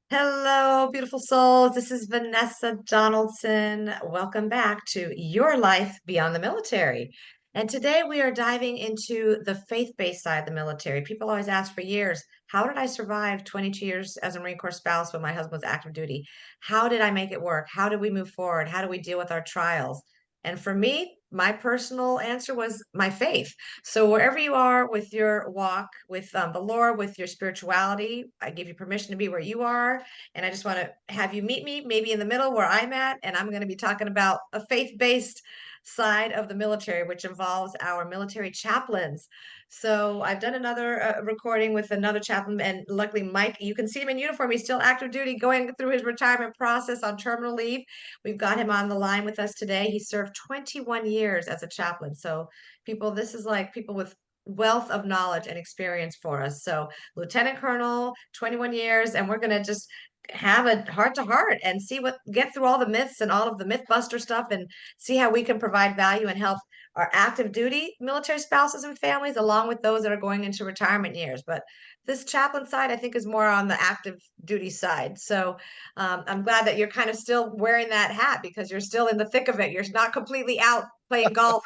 Hello, beautiful souls. This is Vanessa Donaldson. Welcome back to Your Life Beyond the Military. And today we are diving into the faith-based side of the military. People always ask for years, how did I survive 22 years as a Marine Corps spouse when my husband was active duty? How did I make it work? How did we move forward? How do we deal with our trials? And for me, my personal answer was my faith. So wherever you are with your walk with the Lord, with your spirituality, I give you permission to be where you are. And I just want to have you meet me maybe in the middle where I'm at. And I'm going to be talking about a faith-based side of the military, which involves our military chaplains. So I've done another recording with another chaplain, and luckily Mike, you can see him in uniform. He's still active duty, going through his retirement process on terminal leave. We've got him on the line with us today. He served 21 years as a chaplain. So people, this is like people with wealth of knowledge and experience for us. So Lieutenant Colonel, 21 years, and we're going to just have a heart to heart and see what get through all the myths and all of the mythbuster stuff and see how we can provide value and help our active duty military spouses and families along with those that are going into retirement years. But this chaplain side I think is more on the active duty side. So I'm glad that you're kind of still wearing that hat because you're still in the thick of it. You're not completely out playing golf,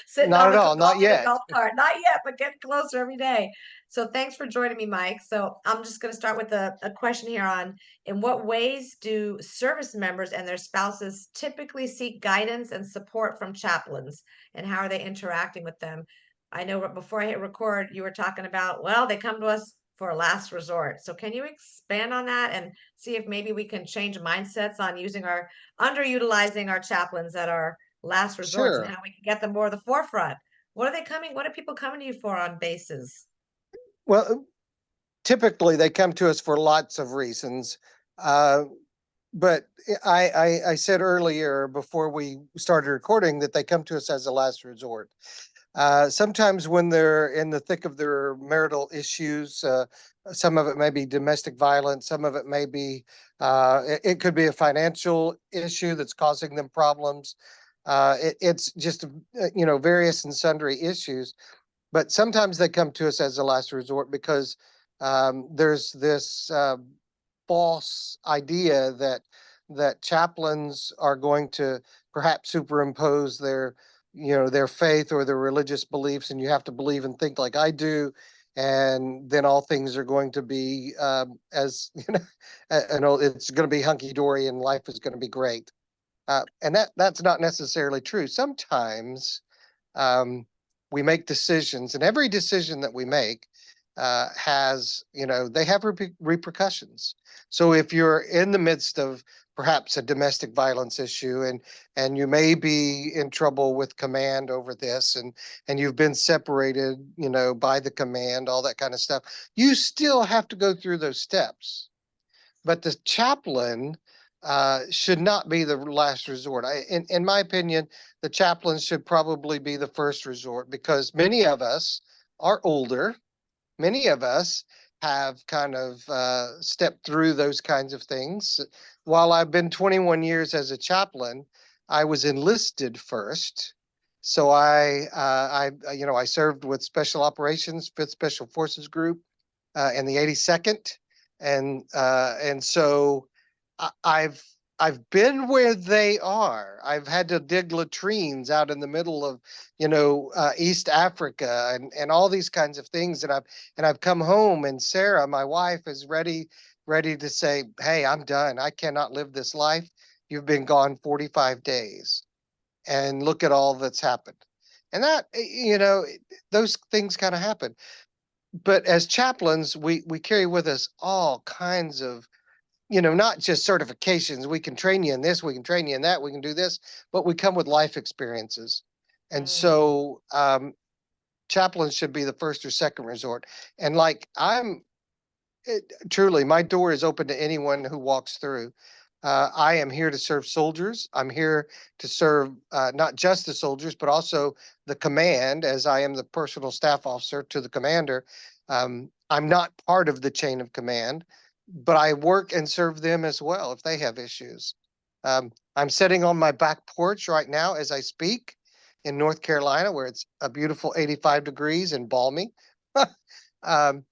sitting Not on at the all, not in the yet. golf cart. Not yet, but getting closer every day. So thanks for joining me, Mike. So I'm just going to start with a question here on in what ways do service members and their spouses typically seek guidance and support from chaplains, and how are they interacting with them? I know before I hit record, you were talking about, well, they come to us for a last resort. So can you expand on that and see if maybe we can change mindsets on using our underutilizing our chaplains that are last resorts and Sure. how we can get them more to the forefront? What are they coming? What are people coming to you for on bases? Well, typically they come to us for lots of reasons. Uh, but I said earlier before we started recording that they come to us as a last resort. Sometimes when they're in the thick of their marital issues, some of it may be domestic violence, some of it may be, it could be a financial issue that's causing them problems. It's just, various and sundry issues. But sometimes they come to us as a last resort because there's this false idea that chaplains are going to perhaps superimpose their faith or their religious beliefs, and you have to believe and think like I do, and then all things are going to be as it's going to be hunky dory and life is going to be great. And that's not necessarily true. Sometimes um, we make decisions, and every decision that we make has, they have repercussions. So if you're in the midst of perhaps a domestic violence issue, and you may be in trouble with command over this, and you've been separated, by the command, all that kind of stuff, you still have to go through those steps. But the chaplain should not be the last resort. In my opinion, the chaplain should probably be the first resort because many of us are older. Many of us have kind of stepped through those kinds of things. While I've been 21 years as a chaplain, I was enlisted first. So I served with Special Operations, Fifth Special Forces Group, in the 82nd, and so I've been where they are. I've had to dig latrines out in the middle of, East Africa and all these kinds of things. And I've come home, and Sarah, my wife, is ready to say, "Hey, I'm done. I cannot live this life. You've been gone 45 days, and look at all that's happened." And that, those things kind of happen. But as chaplains, we carry with us all kinds of, not just certifications. We can train you in this, we can train you in that, we can do this, but we come with life experiences. And Mm. so chaplains should be the first or second resort. And like truly, my door is open to anyone who walks through. I am here to serve soldiers. I'm here to serve not just the soldiers, but also the command, as I am the personal staff officer to the commander. I'm not part of the chain of command, but I work and serve them as well if they have issues. I'm sitting on my back porch right now as I speak in North Carolina, where it's a beautiful 85 degrees and balmy. um,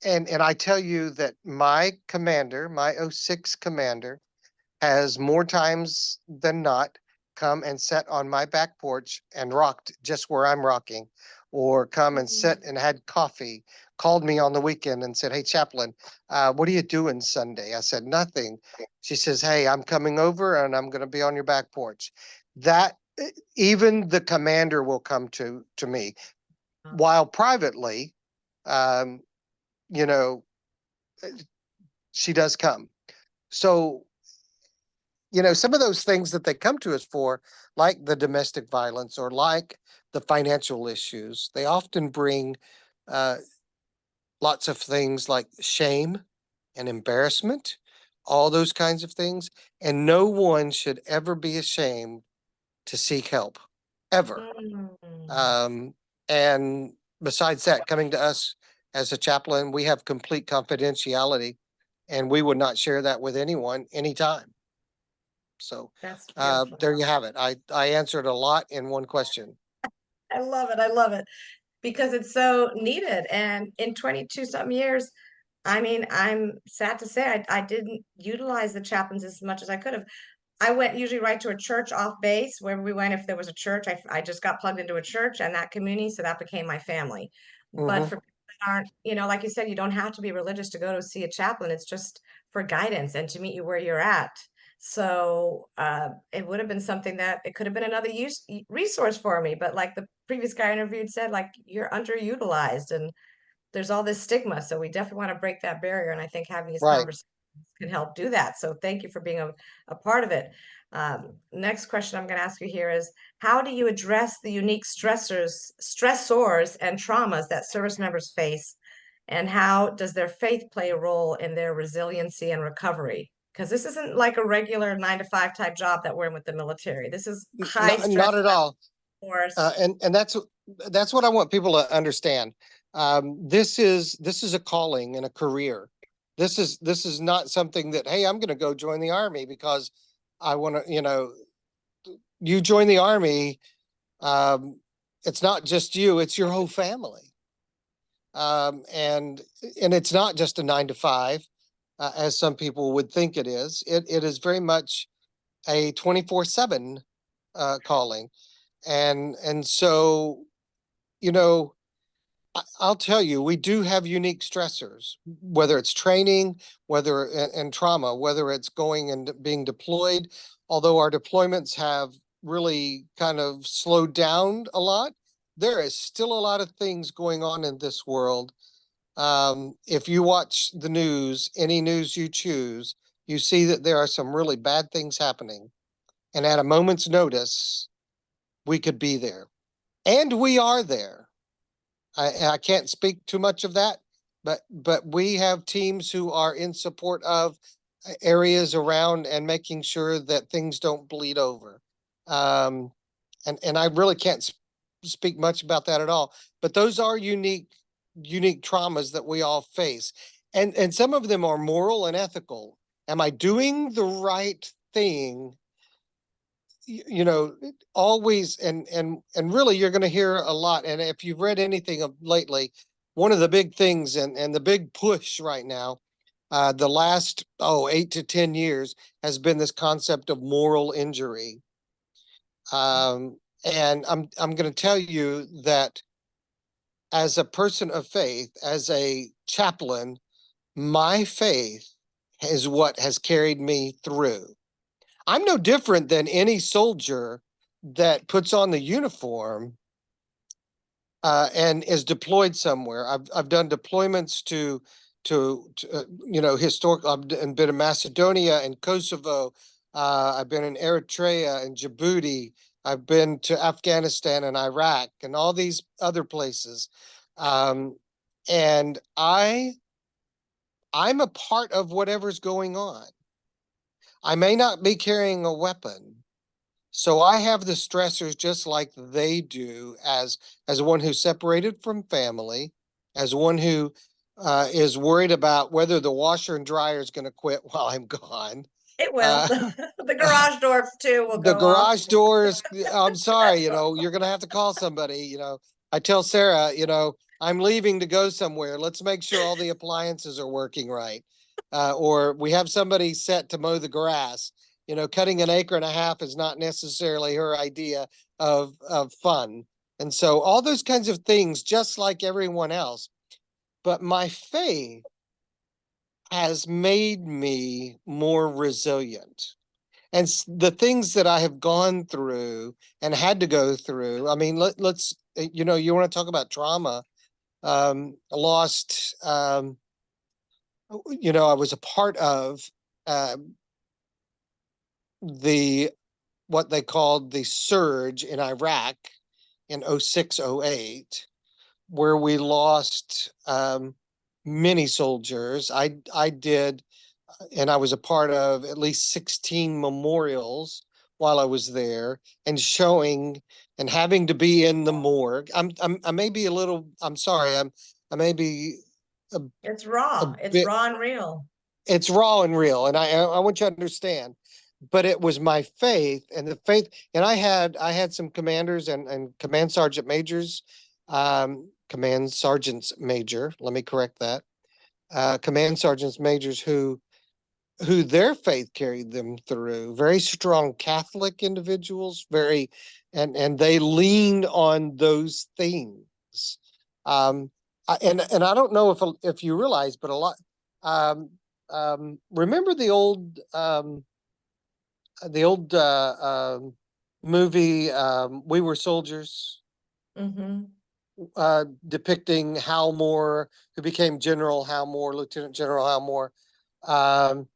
And I tell you that my commander, my '06 commander, has more times than not come and sat on my back porch and rocked just where I'm rocking, or come and sit Mm. and had coffee, called me on the weekend and said, "Hey, Chaplain, what are you doing Sunday?" I said, "Nothing." She says, "Hey, I'm coming over and I'm going to be on your back porch." That even the commander will come to me, while privately, um, you know, she does come. So some of those things that they come to us for, like the domestic violence or like the financial issues, they often bring uh, lots of things like shame and embarrassment, all those kinds of things. And no one should ever be ashamed to seek help, ever. Mm. Um, and besides that, coming to us as a chaplain, we have complete confidentiality, and we would not share that with anyone anytime. So That's beautiful. there you have it. I answered a lot in one question. I love it. I love it because it's so needed. And in 22 something years, I mean, I'm sad to say I didn't utilize the chaplains as much as I could have. I went usually right to a church off base wherever we went. If there was a church, I just got plugged into a church and that community. So that became my family. But Hmm. for people that aren't, like you said, you don't have to be religious to go to see a chaplain. It's just for guidance and to meet you where you're at. So it would have been something that it could have been another resource for me. But like the previous guy I interviewed said, like you're underutilized and there's all this stigma. So we definitely want to break that barrier. And I think having these Right. conversations can help do that. So thank you for being a part of it. Next question I'm going to ask you here is how do you address the unique stressors and traumas that service members face? And how does their faith play a role in their resiliency and recovery? Because this isn't like a regular 9 to 5 type job that we're in with the military. This is high Not, stress not at all. force. And that's what I want people to understand. This is a calling and a career. This is not something that, hey, I'm going to go join the army because I want to. You join the army. Um, it's not just you; it's your whole family. And it's not just a 9 to 5, as some people would think it is. It is very much a 24/7 calling, and so you know I'll tell you, we do have unique stressors, whether it's training, whether and trauma, whether it's going and being deployed. Although our deployments have really kind of slowed down a lot, there is still a lot of things going on in this world. If you watch the news, any news you choose, you see that there are some really bad things happening. And at a moment's notice, we could be there. And we are there. I can't speak too much of that, but we have teams who are in support of areas around and making sure that things don't bleed over. Um, and I really can't speak much about that at all. But those are unique traumas that we all face, and some of them are moral and ethical. Am I doing the right thing? You know, always, and really you're going to hear a lot. And if you've read anything of lately, one of the big things and the big push right now, the last 8 to 10 years, has been this concept of moral injury. And I'm going to tell you that as a person of faith, as a chaplain, my faith is what has carried me through. I'm no different than any soldier that puts on the uniform and is deployed somewhere. I've done deployments to historic. I've been in Macedonia and Kosovo. I've been in Eritrea and Djibouti. I've been to Afghanistan and Iraq and all these other places. Um, and I'm a part of whatever's going on. I may not be carrying a weapon, so I have the stressors just like they do, as one who's separated from family, as one who is worried about whether the washer and dryer is going to quit while I'm gone. It will. Uh, The garage door too will the go off. garage doors, I'm sorry, That's normal. you're going to have to call somebody. I tell Sarah, I'm leaving to go somewhere. Let's make sure all the appliances are working right. Or we have somebody set to mow the grass. You know, cutting an acre and a half is not necessarily her idea of fun. And so all those kinds of things, just like everyone else. But my faith has made me more resilient. And the things that I have gone through and had to go through. I mean, let's, you know, you want to talk about trauma. Lost, you know, I was a part of uh, the what they called the surge in Iraq in 06, 08, where we lost many soldiers. I did, and I was a part of at least 16 memorials while I was there, and showing and having to be in the morgue. I may be a little. I'm sorry. I may be a, It's a raw. It's bit. raw and real. It's raw and real, and I want you to understand. But it was my faith and the faith, and I had some commanders and command sergeant majors, command sergeants major. Let me correct that. Command sergeants majors who their faith carried them through. Very strong Catholic individuals, very, and they leaned on those things. Um, and I don't know if you realize, but a lot. Um, remember the old movie We Were Soldiers, Mm-hmm. depicting Hal Moore, who became General Hal Moore, Lieutenant General Hal Moore. Um,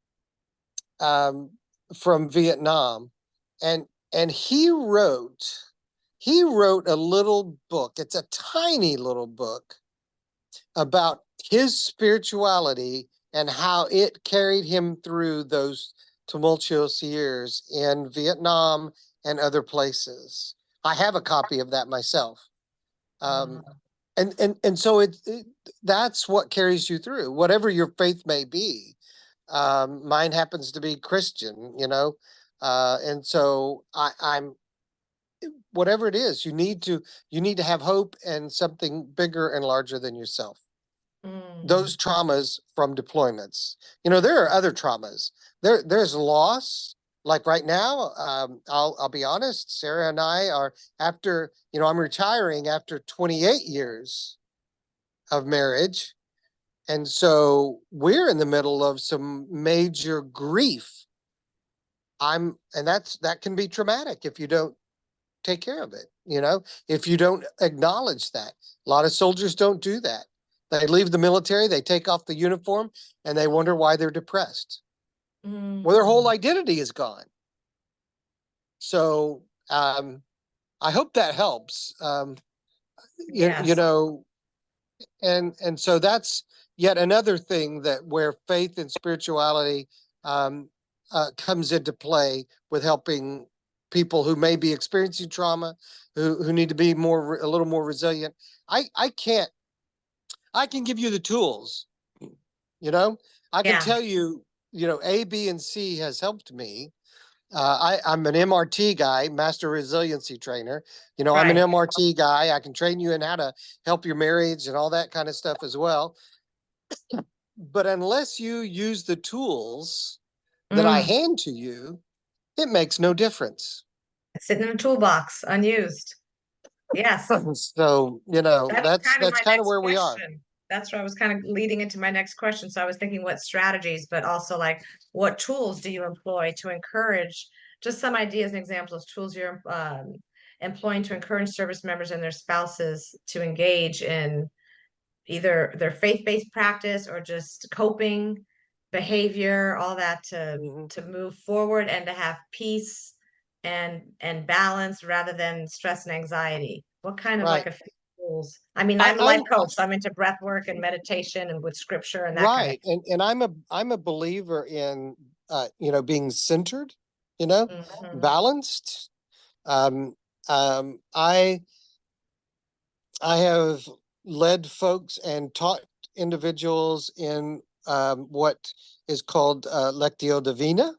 um, from Vietnam, and and he wrote a little book. It's a tiny little book about his spirituality and how it carried him through those tumultuous years in Vietnam and other places. I have a copy of that myself. Um, Wow. and so that's what carries you through, whatever your faith may be. Mine happens to be Christian, you know, and so I'm whatever it is. You need to have hope and something bigger and larger than yourself. Mm. Those traumas from deployments. You know, there are other traumas. There's loss. Like right now, I'll be honest. Sarah and I are after. You know, I'm retiring after 28 years of marriage. And so we're in the middle of some major grief. And that can be traumatic if you don't take care of it, you know, if you don't acknowledge that. A lot of soldiers don't do that. They leave the military, they take off the uniform, and they wonder why they're depressed. Well, their whole Mm. identity is gone. So I hope that helps. You Yes. know, and so that's yet another thing that where faith and spirituality um, comes into play with helping people who may be experiencing trauma, who need to be a little more resilient. I can't. I can give you the tools. You know, I can Yeah. tell you. You know, A, B, and C has helped me. I'm an MRT guy, master resiliency trainer. You know, I'm an Right. MRT guy. I can train you in how to help your marriage and all that kind of stuff as well. But unless you use the tools that I Mm. hand to you, it makes no difference. It's sitting in a toolbox, unused. Yes. So, you know, That was kind of that's my kind of next where we are. question. That's where I was kind of leading into my next question. So I was thinking what strategies, but also like what tools do you employ to encourage, just some ideas and examples of tools you're employing to encourage service members and their spouses to engage in either their faith-based practice or just coping behavior, all that Mhm. to move forward and to have peace and balance rather than stress and anxiety. What kind of like Right. a few tools? I mean, I, I'm a life I'm coach, so I'm into breath work and meditation and with scripture and that kind of right. And I'm a believer in you know, being centered, you know, Mhm. balanced. Um, um, I I have led folks and taught individuals in what is called Lectio Divina,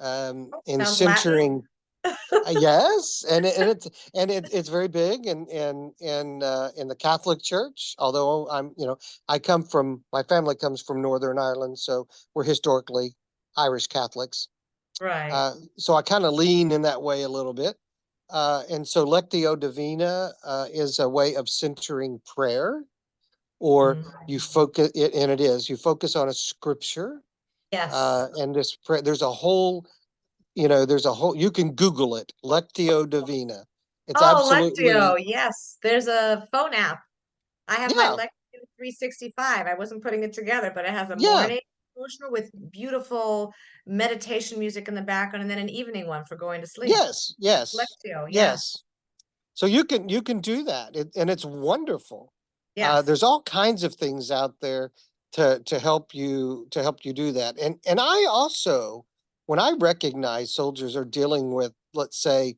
in Sounds Latin. centering. Yes, and it's very big in the Catholic Church. Although I come from my family comes from Northern Ireland, so we're historically Irish Catholics. Right. So I kind of lean in that way a little bit. And so Lectio Divina is a way of centering prayer, or Mhm. you focus it, and it is you focus on a scripture. Yes. And this prayer, there's a whole, you can Google it, Lectio Divina. It's Oh, Lectio. absolutely, Yes. There's a phone app. I have my yeah, Lectio 365. I wasn't putting it together, but it has a yeah, morning devotional with beautiful meditation music in the background and then an evening one for going to sleep. yes, That's yes, Lectio. Yeah. yes. So you can do that, and it's wonderful. Yes. There's all kinds of things out there to help you do that. And I also, when I recognize soldiers are dealing with, let's say,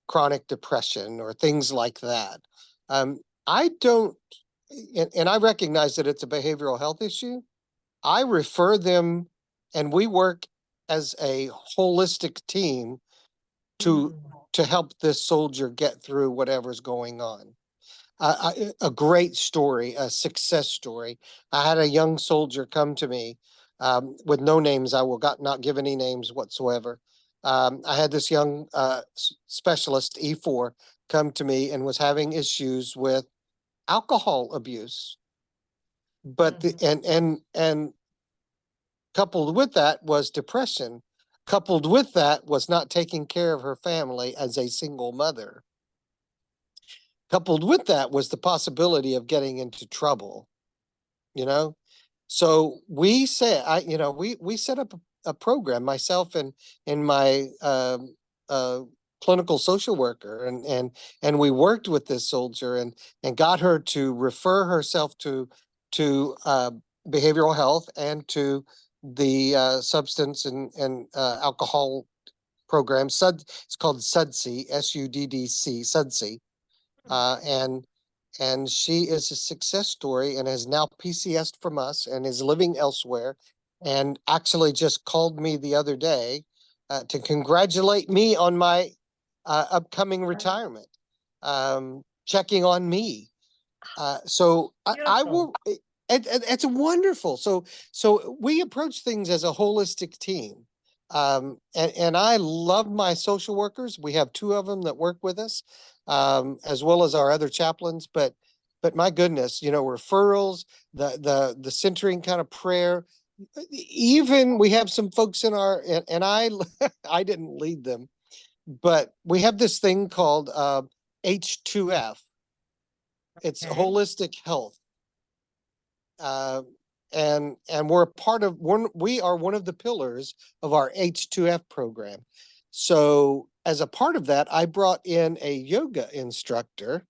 chronic depression or things like that, um, I don't, and I recognize that it's a behavioral health issue. I refer them, and we work as a holistic team to Mm. to help this soldier get through whatever's going on. A great story, a success story. I had a young soldier come to me with no names. I will not give any names whatsoever. I had this young specialist E4 come to me and was having issues with alcohol abuse. But the Mhm. and coupled with that was depression. Coupled with that was not taking care of her family as a single mother. Coupled with that was the possibility of getting into trouble, you know? So we said, we set up a program, myself and my clinical social worker, and we worked with this soldier and got her to refer herself to behavioral health and to the substance and alcohol program. It's called SUDC, SUDDC, SUDC, uh, and and she is a success story and has now PCSed from us and is living elsewhere, and actually just called me the other day to congratulate me on my upcoming retirement, checking on me. So I Beautiful. will. It's wonderful. So we approach things as a holistic team, and I love my social workers. We have two of them that work with us, as well as our other chaplains. But my goodness, referrals, the centering kind of prayer. Even we have some folks in our, and I I didn't lead them, but we have this thing called H2F. It's Okay. holistic health, uh, and we're a part of one. We are one of the pillars of our H2F program. So as a part of that, I brought in a yoga instructor,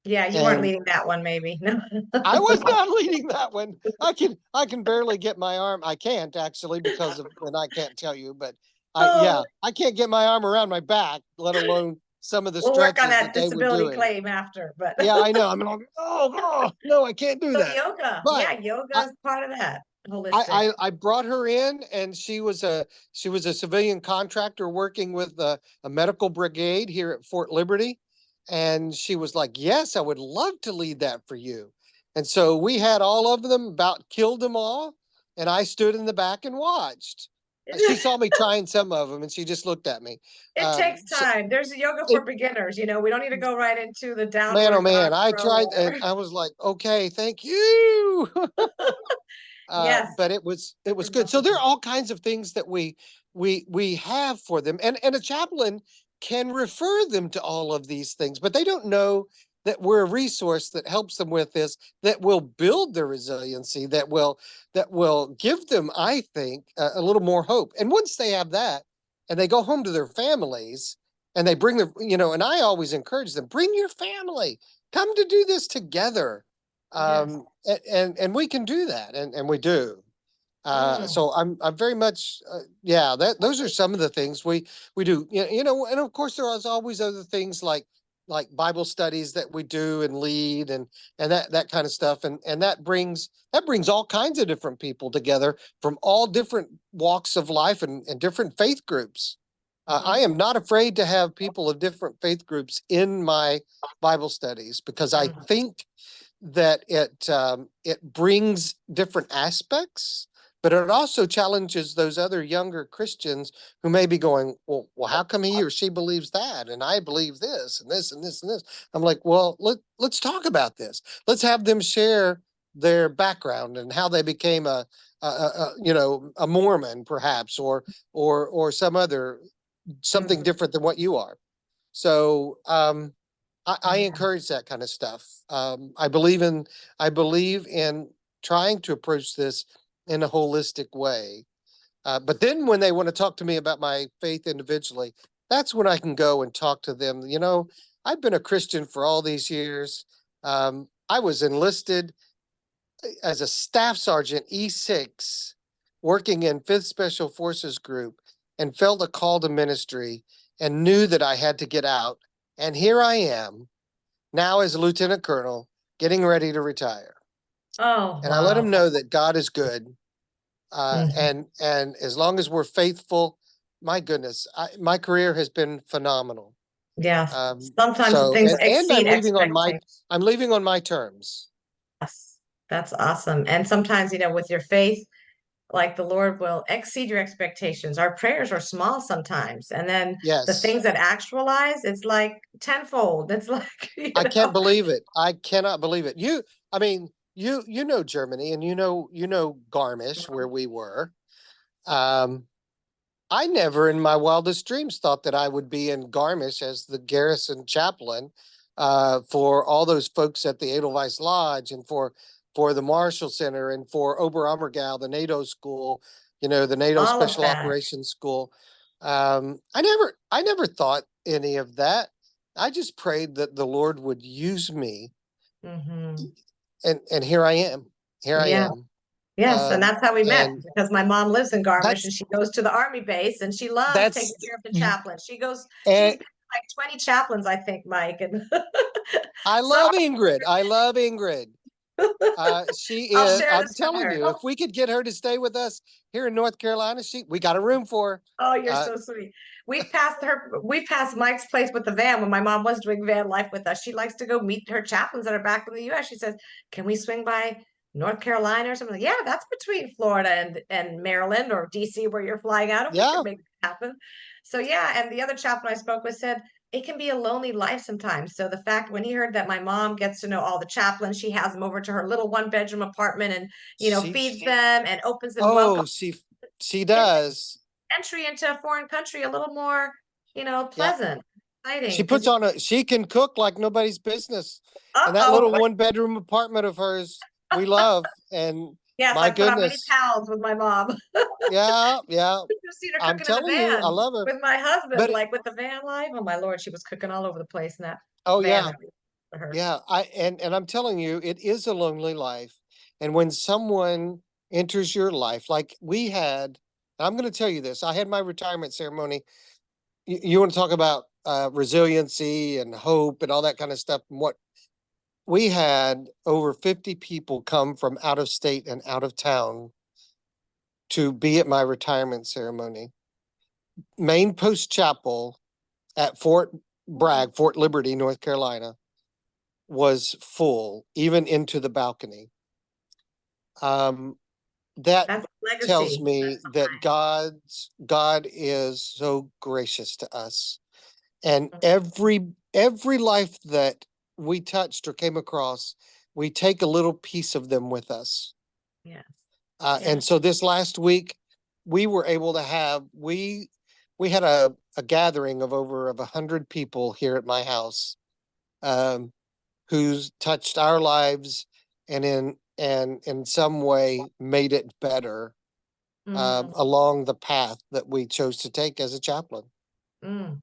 Yeah, you weren't and leading that one, maybe. No. I was not leading that one. I can barely get my arm. I can't actually because of, and I can't tell you, but Oh, I can't get my arm around my back, let alone some of the we'll work on stretches that that they were disability doing. claim after, but Yeah, I know. I'm like, oh no, I can't do so that. yoga. But Yeah, yoga I, is part of that. I, Holistic. I brought her in, and she was a civilian contractor working with a medical brigade here at Fort Liberty, and she was like, "Yes, I would love to lead that for you." And so we had all of them, about killed them all, and I stood in the back and watched. She saw me trying some of them, and she just looked at me. It takes So time. There's a yoga it, for beginners. We don't need to go right into the man, oh downward dog man, I throw tried, and or I was like, "Okay, thank you." yes, But it was good. So there are remarkable. all kinds of things that we have for them, and a chaplain can refer them to all of these things, but they don't know that we're a resource that helps them with this, that will build their resiliency, that will give them, I think, a little more hope. And once they have that, and they go home to their families, and they bring and I always encourage them, bring your family, come to do this together, Yes. and we can do that, and we do. Mm, So I'm very much, yeah, that those are some of the things we do. And of course there is always other things like Bible studies that we do and lead, and that kind of stuff, and that brings all kinds of different people together from all different walks of life and different faith groups. I am not afraid to have people of different faith groups in my Bible studies because I Mhm. think that it brings different aspects, but it also challenges those other younger Christians who may be going, well, how come he or she believes that, and I believe this and this and this and this. I'm like, well, let's talk about this. Let's have them share their background and how they became a Mormon, perhaps, or some other something Mhm. different than what you are. So I Yeah. encourage that kind of stuff. I believe in trying to approach this in a holistic way. But then when they want to talk to me about my faith individually, that's when I can go and talk to them. I've been a Christian for all these years. I was enlisted as a staff sergeant E6, working in 5th Special Forces Group, and felt a call to ministry and knew that I had to get out. And here I am now as a lieutenant colonel, getting ready to retire. Oh, And I let wow. him know that God is good. Mhm. And as long as we're faithful, my goodness, my career has been phenomenal. Yeah. Sometimes So things and exceed expectations. I'm leaving on my terms. Yes, that's awesome. And sometimes, with your faith, like the Lord will exceed your expectations. Our prayers are small sometimes. And then the Yes, things that actualize, it's like tenfold. It's like, I can't believe it. I cannot believe it. I mean, you know Germany, and you know Garmisch, where we were. Um, I never in my wildest dreams thought that I would be in Garmisch as the garrison chaplain for all those folks at the Edelweiss Lodge and for the Marshall Center and for Oberammergau, the NATO school, the NATO all of Special that. Operations School. I never thought any of that. I just prayed that the Lord would use me, Hmm. and here I am. Here I Yeah. am. Yes. And Um, that's how we met and because my mom lives in Garmisch and that's she goes to the army base and she loves taking that's care of the chaplains. She's and been like 20 chaplains, I think, Mike. And I some love Ingrid. I love Ingrid. She I'll is. share I'm this with telling her. you, if we could get her to stay with us here in North Carolina, we got a room for Oh, her. you're so sweet. We passed Mike's place with the van when my mom was doing van life with us. She likes to go meet her chaplains that are back in the US. She says, can we swing by North Carolina or something? Like, yeah, that's between Florida and Maryland or DC where you're flying out, and we Yeah, can make it happen. So yeah, and the other chaplain I spoke with said it can be a lonely life sometimes. So the fact when he heard that my mom gets to know all the chaplains, she has them over to her little one-bedroom apartment and she. feeds them and opens and welcomes Oh, she it does. entry into a foreign country a little more, Yeah, pleasant, exciting. she Because puts on a. She can cook like nobody's business, and that uh-oh, little 1 bedroom apartment of hers, we love. And yes, my I put on many goodness, towels with my mom. yeah, yeah. You've seen her I'm cooking in the telling you, I van love her. with my husband, But like with the van life. Oh my Lord, she was cooking all over the place in that oh van yeah, that we for her. yeah, and I'm telling you, it is a lonely life. And when someone enters your life, like we had, I'm going to tell you this. I had my retirement ceremony. You want to talk about resiliency and hope and all that kind of stuff. And what we had over 50 people come from out of state and out of town to be at my retirement ceremony. Main Post Chapel at Fort Bragg, Fort Liberty, North Carolina, was full, even into the balcony. Um, that That's tells legacy. me that God is so gracious to us, and every life that we touched or came across, we take a little piece of them with us. Yes, And yes. so this last week, we were able to have we had a gathering of over of 100 people here at my house, um, who's touched our lives and in some way made it better Mm, along the path that we chose to take as a chaplain. mm,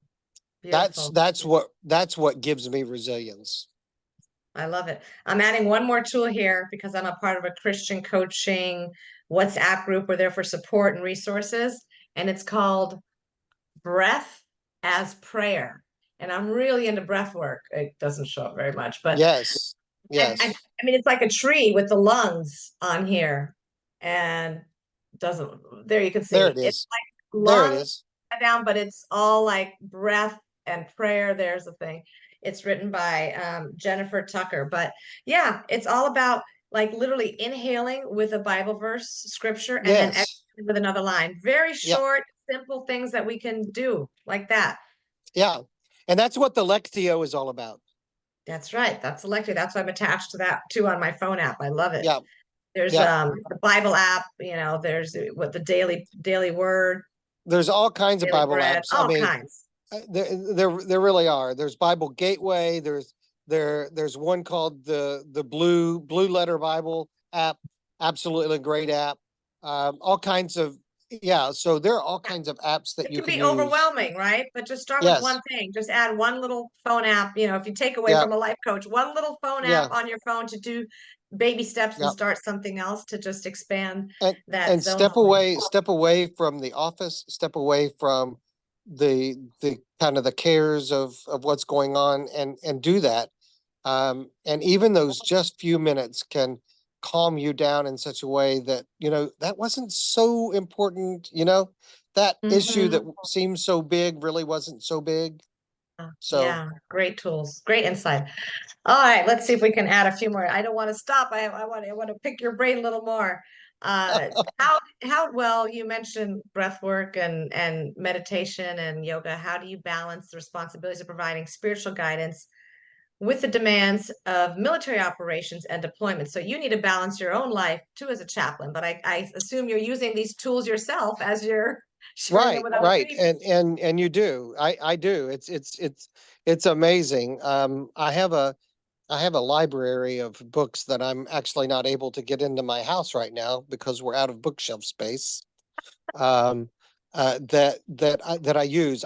That's beautiful. that's what that's what gives me resilience. I love it. I'm adding one more tool here because I'm a part of a Christian coaching WhatsApp group. We're there for support and resources, and it's called Breath as Prayer. And I'm really into breath work. It doesn't show up very much, but Yes, yes, I mean, it's like a tree with the lungs on here, and doesn't. There you can there see it it's is. like There it lungs is. down, but it's all like breath and prayer. There's the thing. It's written by Jennifer Tucker. But yeah, it's all about like literally inhaling with a Bible verse, scripture, and then Yes. exhaling with another line. Very Yeah. short, simple things that we can do like that. Yeah. And that's what the Lectio is all about. That's right. That's selected. That's why I'm attached to that too on my phone app. I love it. Yeah. There's Yeah. the Bible app, there's what the daily word, There's all kinds of daily Bible bread, apps. I all mean, kinds. there really are. There's Bible Gateway. There's one called the Blue Letter Bible app. Absolutely a great app. All kinds of, yeah. So there are all kinds of apps that It you can can be use. overwhelming, right? But just start with Yes. one thing. Just add one little phone app. If you take away Yeah. from a life coach, one little phone Yeah. app on your phone to do baby steps and Yeah. start something else to just expand and that and zone of life. step away from the office, step away from the kind of the cares of what's going on, and do that. And even those just few minutes can calm you down in such a way that that wasn't so important. That issue that Mhm. seems so big really wasn't so big. So Yeah, great tools, great insight. All right, let's see if we can add a few more. I don't want to stop. I want to pick your brain a little more. Uh, how well you mentioned breath work and meditation and yoga. How do you balance the responsibilities of providing spiritual guidance with the demands of military operations and deployment? So you need to balance your own life too as a chaplain, but I assume you're using these tools yourself as you're sharing them right, with other right. people. And you do. I do. It's amazing. I have a library of books that I'm actually not able to get into my house right now because we're out of bookshelf space. That I use.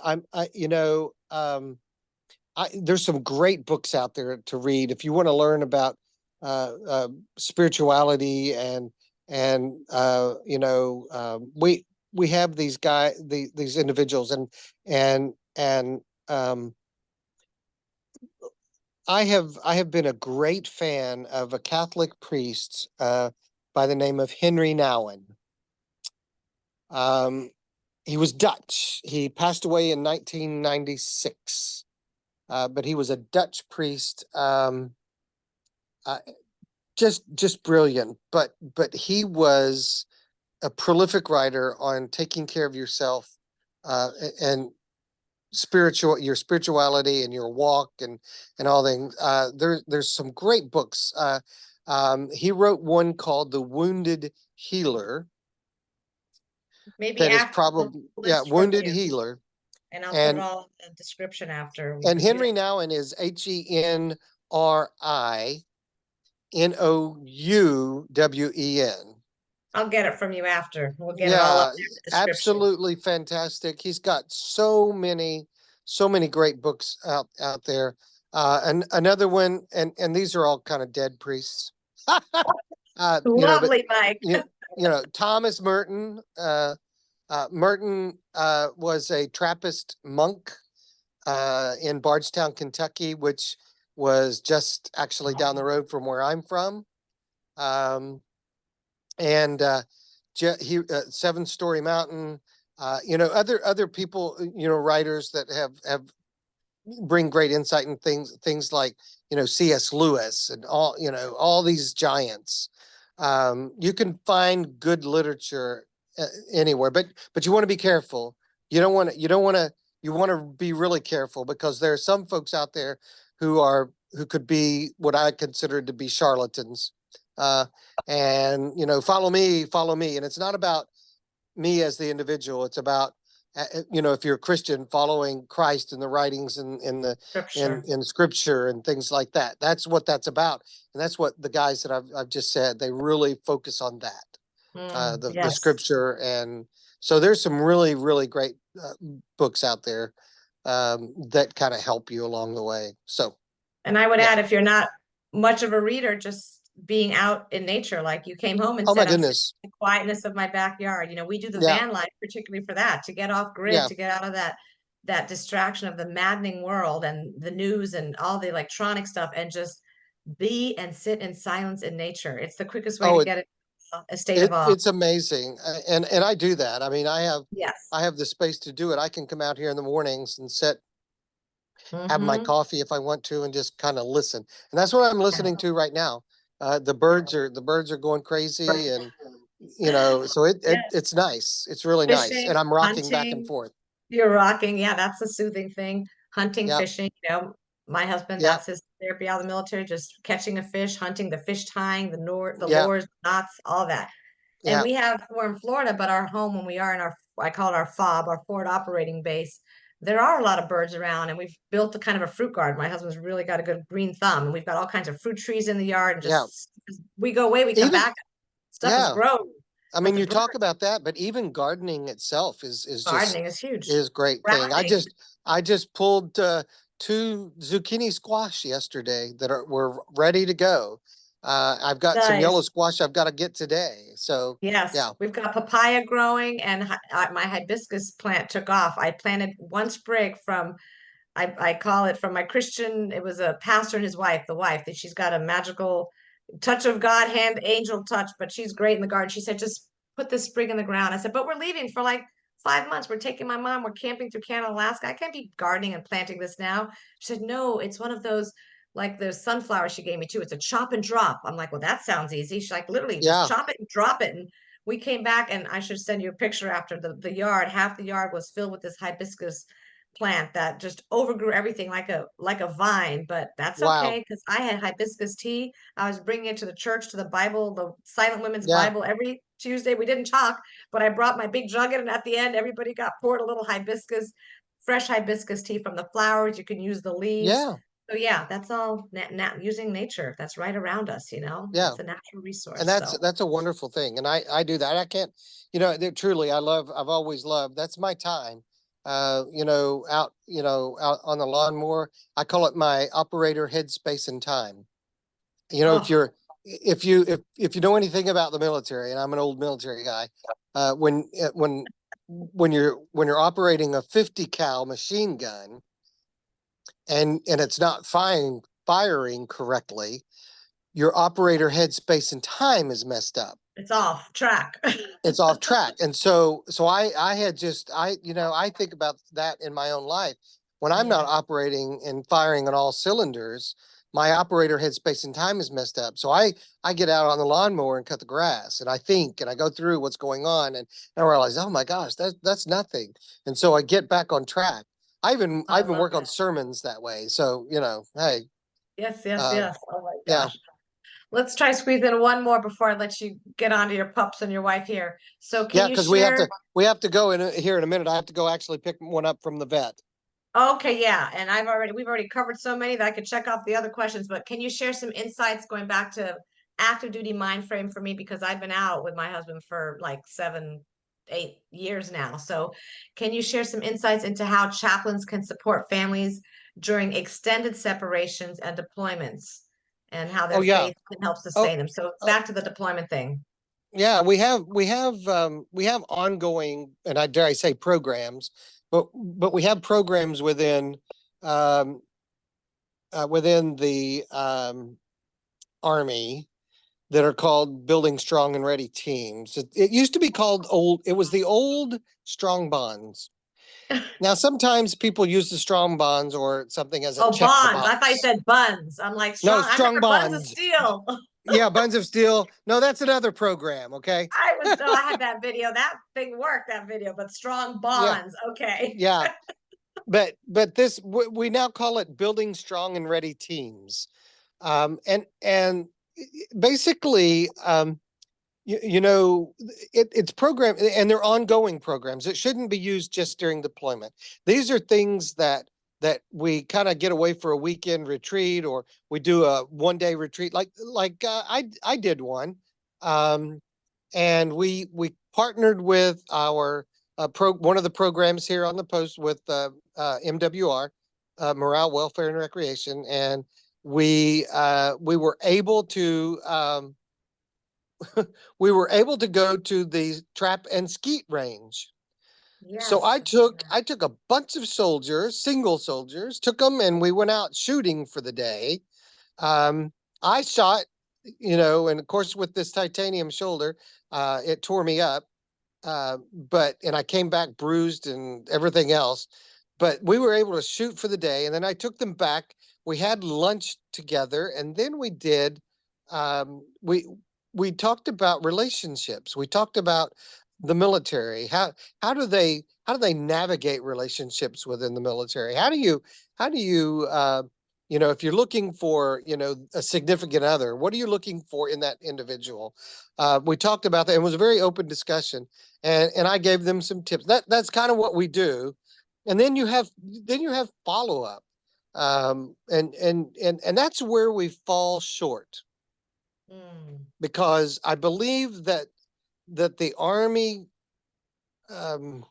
There's some great books out there to read if you want to learn about spirituality and we have these individuals and um, I have been a great fan of a Catholic priest by the name of Henry Nouwen. Um, he was Dutch. He passed away in 1996, but he was a Dutch priest. Uh, just brilliant. But he was a prolific writer on taking care of yourself and your spirituality and your walk and all things. There's some great books. He wrote one called The Wounded Healer Maybe that is after the probably, yeah, list from Wounded you. Healer. And I'll put it And all in the description after we and review that. Henry Nouwen is HenryNouwen. I'll get it from you after. We'll get it all up Yeah, there in the description. absolutely fantastic. He's got so many great books out there. And another one, and these are all kind of dead priests. But Lovely, Mike. you, Thomas Merton. Merton was a Trappist monk in Bardstown, Kentucky, which was just actually down the road from where I'm from. Um, and he 7 Story Mountain. Other people, writers that have bring great insight in things like C.S. Lewis and all these giants. You can find good literature anywhere, but you want to be careful. You want to be really careful because there are some folks out there who could be what I consider to be charlatans. Uh, and follow me, and it's not about me as the individual. It's about if you're a Christian, following Christ and the writings in Scripture and things like that. That's what that's about, and that's what the guys that I've just said, they really focus on that, the Yes. Scripture. And so there's some really really great books out there that kind of help you along the way. So And I would yeah. add, if you're not much of a reader, just being out in nature, like you came home and Oh my said, I'm sitting goodness. in the quietness of my backyard. We do the Yeah. van life particularly for that, to get off grid, Yeah. to get out of that distraction of the maddening world and the news and all the electronic stuff and just be and sit in silence in nature. It's the quickest way to Oh, get it. a state of awe. It's amazing. And I do that. I mean, Yes. I have the space to do it. I can come out here in the mornings and sit, have my Mm-hmm. coffee if I want to, and just kind of listen. And that's what I'm listening to right now. The birds are going crazy, and so Yes. it's nice. It's really nice. And Fishing, I'm rocking back and hunting. forth. You're rocking. Yeah, that's a soothing thing. Hunting, Yep. fishing, my husband, Yep. that's his therapy out of the military, just catching a fish, hunting, the fish tying, the Yep. lures, knots, all that. And Yep. we're in Florida, but our home, when we are in I call it our FOB, our forward operating base, there are a lot of birds around, and we've built a kind of a fruit garden. My husband's really got a good green thumb, and we've got all kinds of fruit trees in the yard, and Yep. just we go away, we come Even back, stuff is yeah. grown. I But mean, the you bird talk about that, but even gardening itself is just gardening is huge. is great thing. Grafting. I just pulled two zucchini squash yesterday that were ready to go. I've got some yellow Nice. squash I've got to get today. So Yes, yeah, we've got papaya growing, and my hibiscus plant took off. I planted one sprig from I call it from my Christian, it was a pastor and his wife, the wife, that she's got a magical touch of God, hand angel touch, but she's great in the garden. She said, just put this sprig in the ground. I said, but we're leaving for like 5 months. We're taking my mom, we're camping through Canada, Alaska. I can't be gardening and planting this now. She said, no, it's one of those, like the sunflower she gave me too. It's a chop and drop. I'm like, well, that sounds easy. She's like, literally just yeah, chop it and drop it. And we came back, and I should send you a picture after the yard. Half the yard was filled with this hibiscus plant that just overgrew everything like a vine, but that's wow, okay because I had hibiscus tea. I was bringing it to the church, to the Bible, the Silent Women's yeah, Bible every Tuesday. We didn't talk, but I brought my big jug in, and at the end, everybody got poured a little hibiscus, fresh hibiscus tea from the flowers. You can use the leaves. yeah, So yeah, that's all using nature that's right around us. yeah. It's a natural And resource. So that's a wonderful thing. And I do that. I can't, truly, I've always loved, that's my time. Out on the lawnmower, I call it my operator headspace and time. If oh, you're, if you know anything about the military, and I'm an old military guy, when you're operating a 50 cal machine gun and it's not firing correctly, your operator headspace and time is messed up. it's off track. It's off track. And so I had just, I think about that in my own life. When I'm not Yeah. operating and firing on all cylinders, my operator headspace and time is messed up. So I get out on the lawnmower and cut the grass, and I think and I go through what's going on, and I realize, oh my gosh, that's nothing. And so I get back on track. I I even love work on that. sermons that way. So, hey, Yes, yes, uh yes. Oh my yeah. gosh. Let's try squeeze in one more before I let you get on to your pups and your wife here. So can Yeah, you because share? we have to go in here in a minute. I have to go actually pick one up from the vet. Okay, yeah. And we've already covered so many that I could check off the other questions, but can you share some insights going back to active duty mind frame for me? Because I've been out with my husband for like 7, 8 years now. So can you share some insights into how chaplains can support families during extended separations and deployments, and how Oh their yeah. faith can help Oh, sustain them? So oh back to the deployment thing. yeah. We have ongoing, and I dare I say programs, but we have programs um within the Army that are called Building Strong and Ready Teams. It used to be called It was the old Strong Bonds. Now sometimes people use the Strong Bonds or something as a Oh, check the bonds. I thought you box. said buns. I'm like, No, strong. I Strong remember buns of Bonds. steel. Yeah, Buns of Steel. No, that's another program. Okay. I had that video. That thing worked, that video, but strong Yeah, bonds. Okay. yeah. But we now call it Building Strong and Ready Teams. And basically, you know, it's program, and they're ongoing programs. It shouldn't be used just during deployment. These are things that we kind of get away for a weekend retreat, or we do a 1 day retreat, I did one. Um, and we partnered with our one of the programs here on the post with MWR, Morale, Welfare, and Recreation, and we were able to we were able to go to the trap and skeet range. So Yes. I took a bunch of soldiers, single soldiers, took them, and we went out shooting for the day. Um, I shot and of course with this titanium shoulder, it tore me up. And I came back bruised and everything else. But we were able to shoot for the day, and then I took them back. We had lunch together, and then we did. Um, we we talked about relationships. We talked about the military. How do they navigate relationships within the military? How do you if you're looking for a significant other, what are you looking for in that individual? We talked about that. It was a very open discussion, and I gave them some tips. That's kind of what we do, and then you have follow up, and that's where we fall short, Mm. because I believe that the Army, um,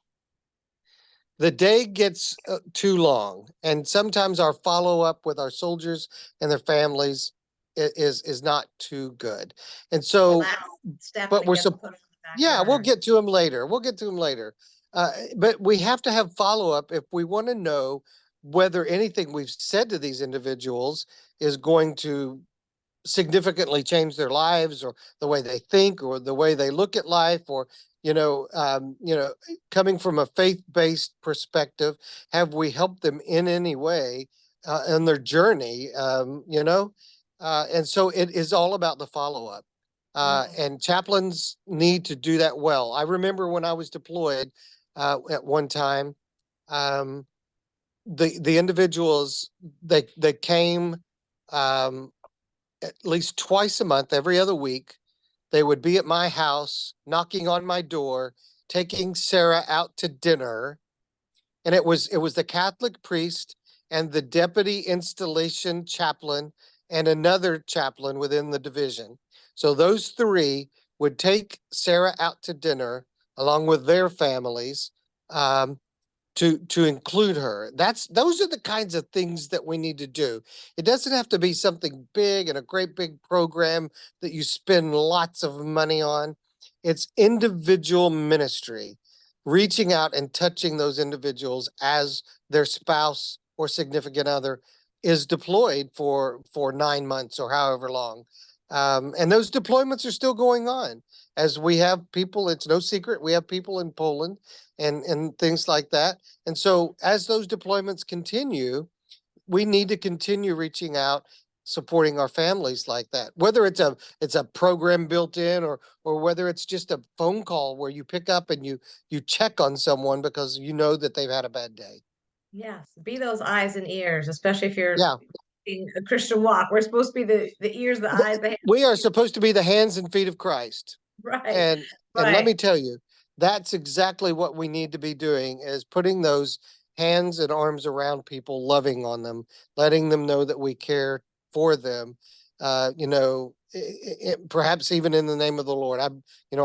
the day gets too long, and sometimes our follow up with our soldiers and their families is not too good, and It's the so last step but that we're gets so put on the back yeah, we'll burner. get to them later. We'll get to them later. But we have to have follow up if we want to know whether anything we've said to these individuals is going to significantly change their lives, or the way they think, or the way they look at life, or coming from a faith-based perspective, have we helped them in any way in their journey? And so it is all about the follow-up. Mm. And chaplains need to do that well. I remember when I was deployed at one time, um, the individuals, they came um, at least twice a month, every other week. They would be at my house, knocking on my door, taking Sarah out to dinner, and it was the Catholic priest and the deputy installation chaplain and another chaplain within the division. So those three would take Sarah out to dinner along with their families, um, to include her. Those are the kinds of things that we need to do. It doesn't have to be something big and a great big program that you spend lots of money on. It's individual ministry, reaching out and touching those individuals as their spouse or significant other is deployed for 9 months or however long. And those deployments are still going on, as we have people. It's no secret, we have people in Poland and things like that. And so as those deployments continue, we need to continue reaching out, supporting our families like that. Whether it's a program built in, or whether it's just a phone call where you pick up and you check on someone because you know that they've had a bad day. Yes, be those eyes and ears, especially if you're Yeah. in a Christian walk. We're supposed to be the ears, the eyes, the hands, We the are feet. supposed to be the hands and feet of Christ. Right, And let right. me tell you, that's exactly what we need to be doing, is putting those hands and arms around people, loving on them, letting them know that we care for them. Perhaps even in the name of the Lord. I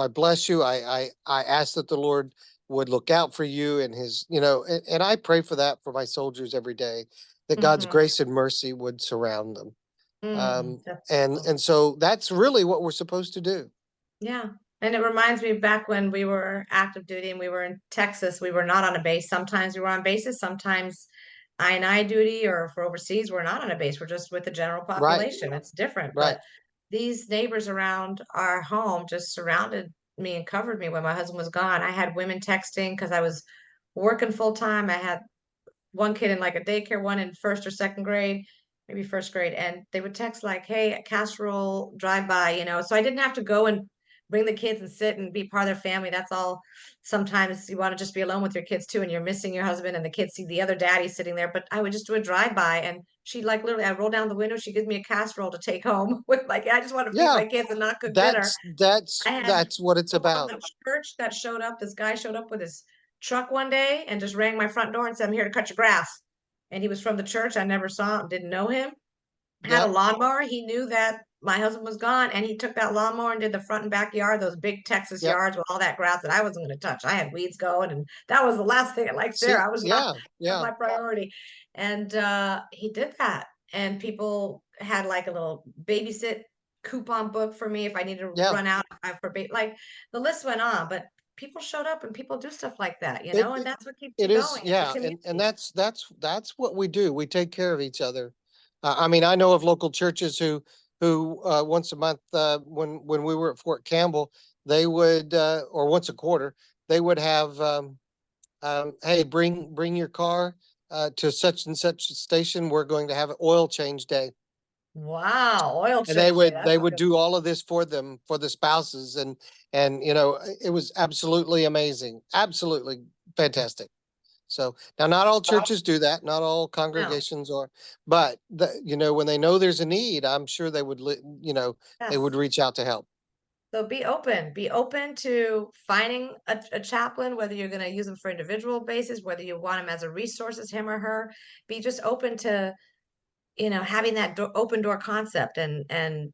bless you. I ask that the Lord would look out for you and and I pray for that for my soldiers every day, that God's Hmm. grace and mercy would surround them. Mm, Um, that's and beautiful. and so that's really what we're supposed to do. Yeah. And it reminds me back when we were active duty and we were in Texas, we were not on a base. Sometimes we were on bases, sometimes I duty, or for overseas, we're not on a base. We're just with the general Right, population. It's different. right. But these neighbors around our home just surrounded me and covered me when my husband was gone. I had women texting because I was working full time. I had one kid in like a daycare, one in first or second grade, maybe first grade, and they would text like, "Hey, casserole drive by," So I didn't have to go and bring the kids and sit and be part of their family. That's all. Sometimes you want to just be alone with your kids too, and you're missing your husband, and the kids see the other daddy sitting there. But I would just do a drive by, and she like literally, I roll down the window, she gives me a casserole to take home with like, I just want to feed Yeah, my kids and not cook dinner. that's that's I had that's what it's people from about. the church that showed up. This guy showed up with his truck one day and just rang my front door and said, "I'm here to cut your grass." And he was from the church. I never saw him, didn't know him. Had a Yep, lawnmower. He knew that my husband was gone, and he took that lawnmower and did the front and backyard, those big Texas yep. yards with all that grass that I wasn't going to touch. I had weeds going, and that was the last thing. Like Sarah, See, I was not yeah, not yeah, my priority. And he did that. And people had like a little babysit coupon book for me if I needed to yeah. run out for like the list went on, but people showed up and people do stuff like that, It, and it that's what keeps you it is, going. It's a yeah, and community. that's what we do. We take care of each other. I mean, I know of local churches who who once a month, when we were at Fort Campbell, they would or once a quarter, they would have hey, bring your car to such and such a station. We're going to have an oil change day. Wow, oil And they change day. would That's they a would good. do all of this for them, for the spouses, and it was absolutely amazing, absolutely fantastic. So now, not all Well, churches do that, not all no. congregations are, but when they know there's a need, I'm sure they would they would Yes. reach out to help. So be open. Be open to finding a chaplain, whether you're going to use them for individual basis, whether you want them as a resource, as him or her. Be just open to, having that open door concept, and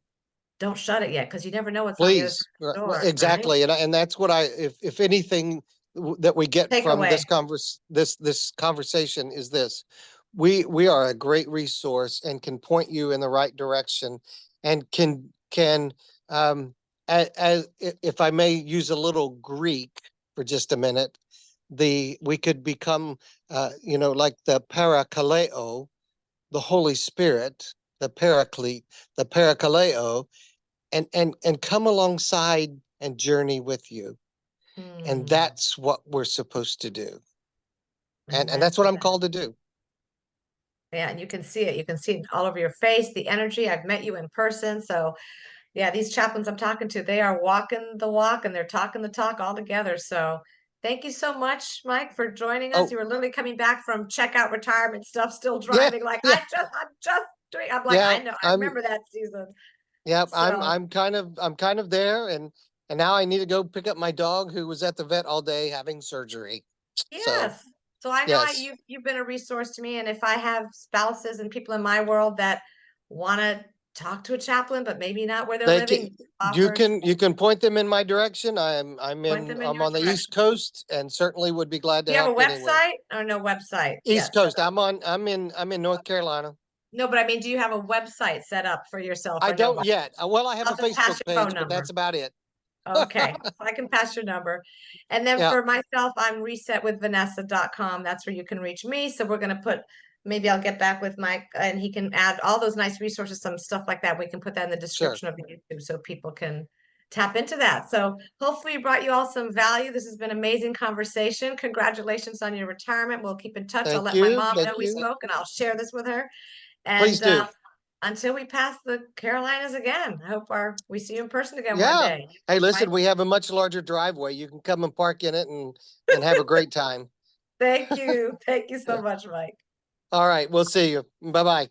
don't shut it yet, because you never know what's on the other side Please, of the well, door, right? exactly, and that's what if anything that we get Take from away. this conversation is this: we are a great resource and can point you in the right direction, and can as if I may use a little Greek for just a minute, we could become like the parakaleo, the Holy Spirit, the paraclete, the parakaleo, and come alongside and journey with you. And Hmm. that's what we're supposed to do. And Amen that's to what I'm that. called to do. Yeah, and you can see it. You can see it all over your face, the energy. I've met you in person. So yeah, these chaplains I'm talking to, they are walking the walk and they're talking the talk all together. So thank you so much, Mike, for joining us. Oh, You were literally coming back from checkout retirement stuff, still yeah, driving. Like, yeah, I'm just doing, I'm like, yeah. I know, I I'm remember that season. yeah, So I'm kind of there, and now I need to go pick up my dog who was at the vet all day having surgery. So, yes. So I know yes. you've been a resource to me. And if I have spouses and people in my world that want to talk to a chaplain, but maybe not where they're They living, can offered, you can point them in my direction. point them in I'm your on the East direction. Coast and certainly would be glad Do to you have a help anywhere. website or no website East yet set Coast. up? I'm in North Carolina. No, but I mean, do you have a website set up for yourself I or no, don't Mike? yet. Well, I have I'll a just pass Facebook your phone page, but number. that's about it. Okay, so I can pass your number. And then Yeah, for myself, I'm resetwithvanessa.com. That's where you can reach me. So we're going to put, maybe I'll get back with Mike and he can add all those nice resources, some stuff like that. We can put that in the sure. description of the YouTube so people can tap into that. So hopefully we brought you all some value. This has been an amazing conversation. Congratulations on your retirement. We'll keep in touch. I'll Thank let my you. mom know Thank we you. spoke and I'll share this with her. Please And do. until we pass the Carolinas again, I hope we see you in person again one Yeah. day. Hey, listen, Mike, we have a much larger driveway. You can come and park in it and have a great time. thank you. Thank you so much, Mike. All right, we'll see you. Bye bye.